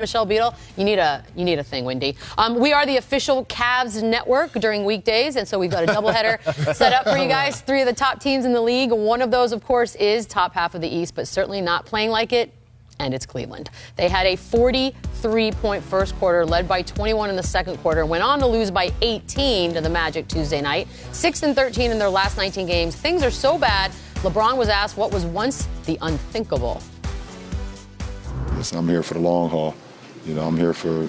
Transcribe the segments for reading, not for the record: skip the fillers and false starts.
Michelle Beadle, you need a thing, Wendy. We are the official Cavs network during weekdays, and so we've got a doubleheader set up for you guys. 3 of the top teams in the league. One of those, of course, is top half of the East, but certainly not playing like it, and it's Cleveland. They had a 43-point first quarter, led by 21 in the second quarter, went on to lose by 18 to the Magic Tuesday night. 6-13 in their last 19 games. Things are so bad, LeBron was asked what was once the unthinkable. Listen, I'm here for the long haul. I'm here for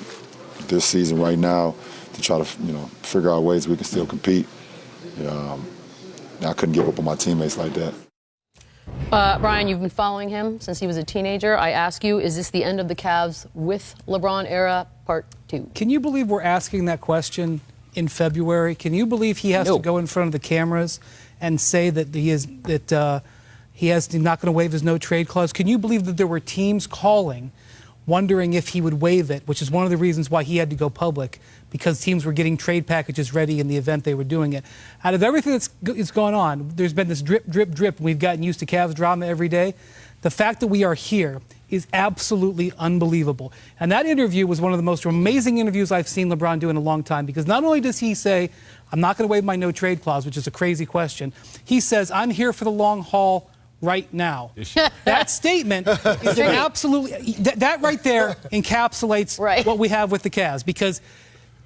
this season right now to try to, figure out ways we can still compete. I couldn't give up on my teammates like that. Brian, you've been following him since he was a teenager. I ask you, is this the end of the Cavs with LeBron era part 2? Can you believe we're asking that question in February? Can you believe he has to go in front of the cameras and say that he is not going to waive his no trade clause? Can you believe that there were teams calling, wondering if he would waive it, which is one of the reasons why he had to go public, because teams were getting trade packages ready in the event they were doing it. Out of everything that's gone on, there's been this drip, drip, drip, and we've gotten used to Cavs drama every day. The fact that we are here is absolutely unbelievable. And that interview was one of the most amazing interviews I've seen LeBron do in a long time, because not only does he say, I'm not going to waive my no trade clause, which is a crazy question, he says, I'm here for the long haul right now. That statement is absolutely, that right there encapsulates what we have with the Cavs, because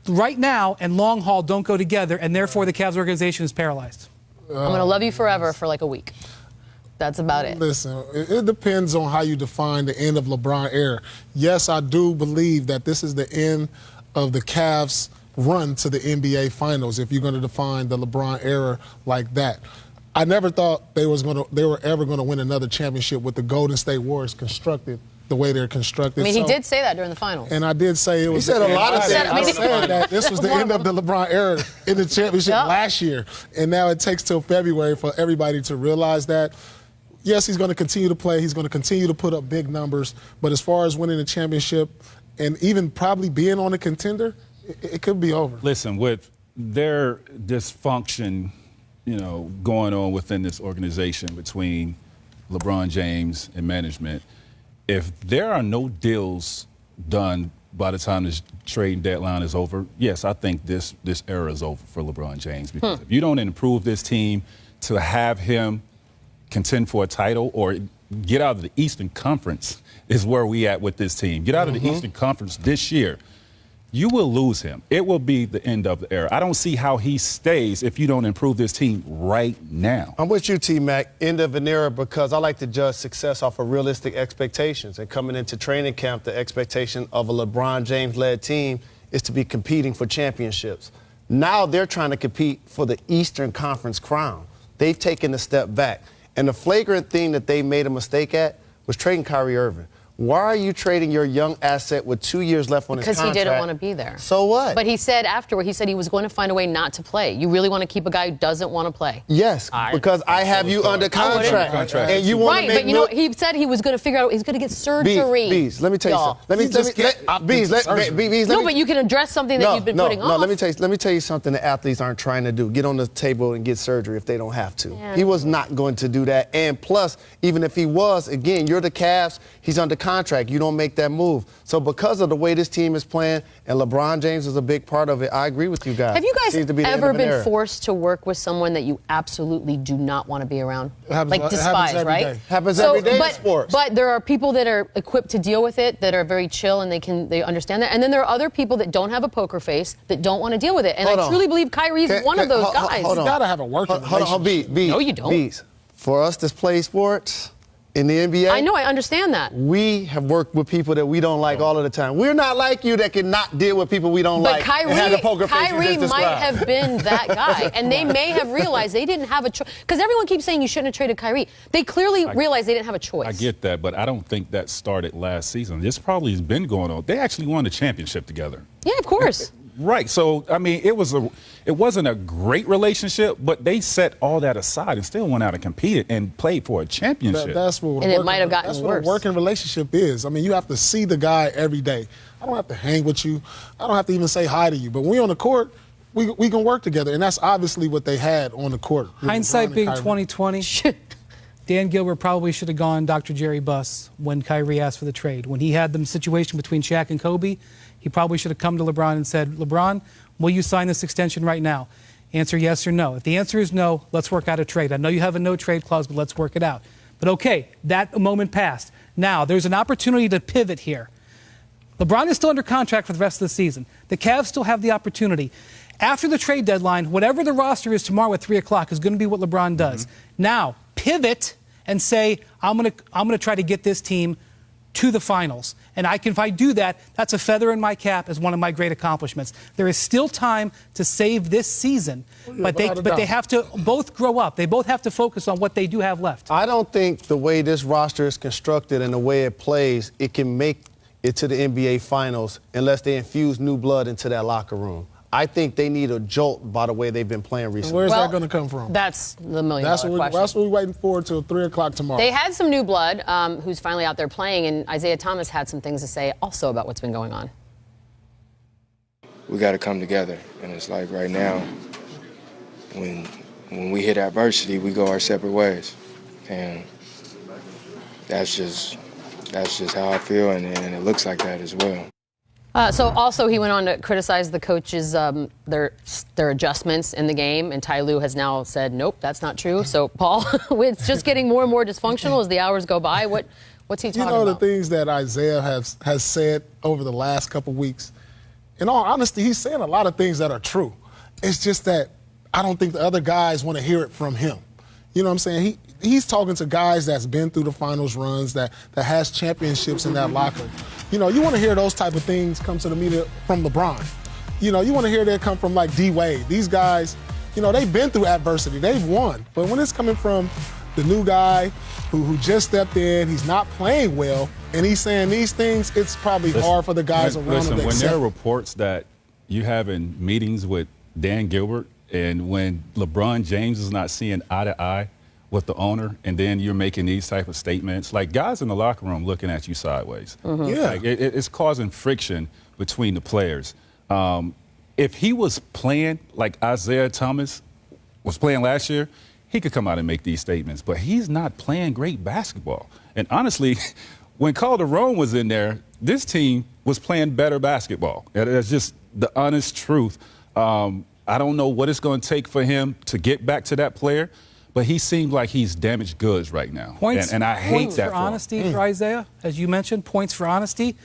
right now and long haul don't go together, and therefore the Cavs organization is paralyzed. I'm going to love you forever for like a week. That's about it. Listen, it depends on how you define the end of LeBron era. Yes, I do believe that this is the end of the Cavs' run to the NBA Finals, if you're going to define the LeBron era like that. I never thought they were ever going to win another championship with the Golden State Warriors constructed the way they're constructed. I mean, he did say that during the finals. And I did say it was. He said a lot of things. I said that this was the end of the LeBron era in the championship last year. And now it takes till February for everybody to realize that. Yes, he's going to continue to play. He's going to continue to put up big numbers. But as far as winning a championship and even probably being on a contender, it could be over. Listen, with their dysfunction, going on within this organization between LeBron James and management, if there are no deals done by the time this trade deadline is over, yes, I think this era is over for LeBron James. Because if you don't improve this team to have him contend for a title or get out of the Eastern Conference is where we at with this team. Get out of the Eastern Conference this year. You will lose him. It will be the end of the era. I don't see how he stays if you don't improve this team right now. I'm with you, T-Mac, end of an era, because I like to judge success off of realistic expectations. And coming into training camp, the expectation of a LeBron James-led team is to be competing for championships. Now they're trying to compete for the Eastern Conference crown. They've taken a step back. And the flagrant thing that they made a mistake at was trading Kyrie Irving. Why are you trading your young asset with 2 years left on his contract? Because he didn't want to be there. So what? But he said afterward, he was going to find a way not to play. You really want to keep a guy who doesn't want to play? Yes, because I have you under contract. And you want to make but he said he was going to figure out, he's going to get surgery. Bees, let me tell you something. No, but you can address something that you've been putting off. No, let me tell you something that athletes aren't trying to do. Get on the table and get surgery if they don't have to. Man. He was not going to do that. And plus, even if he was, again, you're the Cavs, he's under contract. You don't make that move. So because of the way this team is playing, and LeBron James is a big part of it, I agree with you guys. Have you guys ever been forced to work with someone that you absolutely do not want to be around? Like despise, right? Happens every day in sports. But there are people that are equipped to deal with it, that are very chill, and they understand that. And then there are other people that don't have a poker face, that don't want to deal with it. And I truly believe Kyrie's one of those guys. You got to have a working relationship. No, you don't. Bees, for us to play sports in the NBA, I know, I understand that. We have worked with people that we don't like all of the time. We're not like you that cannot deal with people we don't like. But Kyrie might have been that guy, and they may have realized they didn't have a choice. Because everyone keeps saying you shouldn't have traded Kyrie. They clearly realized they didn't have a choice. I get that, but I don't think that started last season. This probably has been going on. They actually won a championship together. Yeah, of course. Right. So, I mean, it wasn't a great relationship, but they set all that aside and still went out and competed and played for a championship. That's what it might have gotten worse. That's what a working relationship is. I mean, you have to see the guy every day. I don't have to hang with you. I don't have to even say hi to you. But when we're on the court, we can work together, and that's obviously what they had on the court. Hindsight being 20/20. Dan Gilbert probably should have gone Dr. Jerry Buss when Kyrie asked for the trade. When he had the situation between Shaq and Kobe, he probably should have come to LeBron and said, LeBron, will you sign this extension right now? Answer yes or no. If the answer is no, let's work out a trade. I know you have a no-trade clause, but let's work it out. But okay, that moment passed. Now, there's an opportunity to pivot here. LeBron is still under contract for the rest of the season. The Cavs still have the opportunity. After the trade deadline, whatever the roster is tomorrow at 3 o'clock is going to be what LeBron does. Now, pivot and say, I'm going to try to get this team to the finals. And if I do that, that's a feather in my cap as one of my great accomplishments. There is still time to save this season, but they have to both grow up. They both have to focus on what they do have left. I don't think the way this roster is constructed and the way it plays, it can make it to the NBA Finals unless they infuse new blood into that locker room. I think they need a jolt by the way they've been playing recently. Where's that going to come from? That's the million-dollar question. That's what we're waiting for till 3 o'clock tomorrow. They had some new blood who's finally out there playing, and Isaiah Thomas had some things to say also about what's been going on. We got to come together, and it's like right now, when we hit adversity, we go our separate ways, and that's just how I feel, and it looks like that as well. So also he went on to criticize the coaches, their adjustments in the game, and Ty Lue has now said, nope, that's not true. So, Paul, it's just getting more and more dysfunctional as the hours go by. What's he talking about? You know, the things that Isaiah has said over the last couple weeks, in all honesty, he's saying a lot of things that are true. It's just that I don't think the other guys want to hear it from him. You know what I'm saying? He's talking to guys that's been through the finals runs, that has championships in that locker. You know, you want to hear those type of things come to the media from LeBron. You know, you want to hear that come from like D-Wade. These guys, you know, they've been through adversity. They've won. But when it's coming from the new guy who just stepped in, he's not playing well, and he's saying these things, it's probably hard for the guys around him to accept. When there are reports that you having meetings with Dan Gilbert, and when LeBron James is not seeing eye to eye with the owner, and then you're making these type of statements, like guys in the locker room looking at you sideways. Yeah. Like it's causing friction between the players. If he was playing like Isaiah Thomas was playing last year, he could come out and make these statements, but he's not playing great basketball. And honestly, when Calderon was in there, this team was playing better basketball. That's just the honest truth. I don't know what it's going to take for him to get back to that player, but he seems like he's damaged goods right now. And I hate points that for honesty for Isaiah, as you mentioned, points for honesty.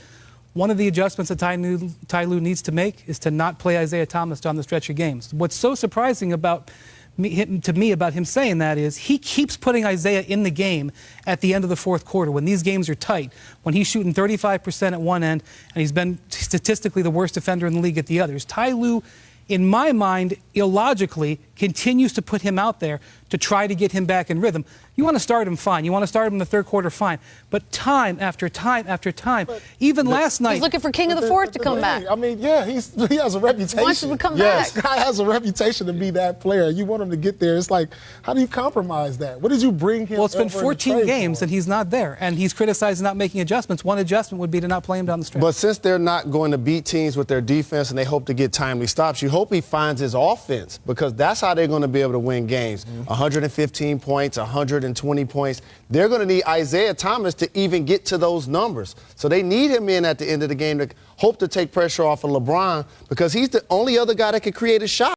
One of the adjustments that Ty Lue needs to make is to not play Isaiah Thomas down the stretch of games. What's so surprising about about him saying that is he keeps putting Isaiah in the game at the end of the fourth quarter when these games are tight, when he's shooting 35% at one end and he's been statistically the worst defender in the league at the others. Ty Lue, in my mind, illogically continues to put him out there to try to get him back in rhythm. You want to start him, fine. You want to start him in the third quarter, fine. But time after time after time, even last night. He's looking for King of the Fourth to come back. I mean, yeah, he has a reputation. He wants him to come back. This guy has a reputation to be that player. You want him to get there. It's like, how do you compromise that? What did you bring him? Well, it's been 14 games and he's not there. And he's criticized not making adjustments. One adjustment would be to not play him down the stretch. But since they're not going to beat teams with their defense and they hope to get timely stops, you hope he finds his offense, because that's how they're going to be able to win games. 115 points, 120 points. They're going to need Isaiah Thomas to even get to those numbers. So they need him in at the end of the game to hope to take pressure off of LeBron, because he's the only other guy that can create a shot.